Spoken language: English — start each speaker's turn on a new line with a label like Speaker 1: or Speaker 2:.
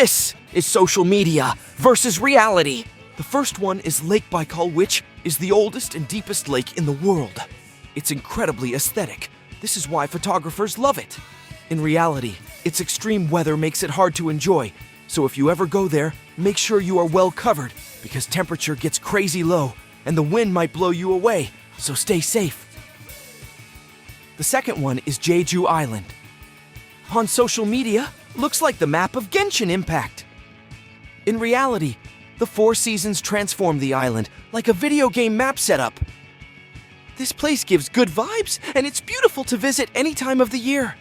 Speaker 1: This is social media versus reality. The first one is Lake Baikal, which is the oldest and deepest lake in the world. It's incredibly aesthetic. This is why photographers love it. In reality, its extreme weather makes it hard to enjoy, so if you ever go there, make sure you are well covered because temperature gets crazy low and the wind might blow you away, so stay safe. The second one is Jeju Island. On social media, looks like the map of Genshin Impact. In reality, the Four Seasons transform the island like a video game map setup. This place gives good vibes, and it's beautiful to visit any time of the year.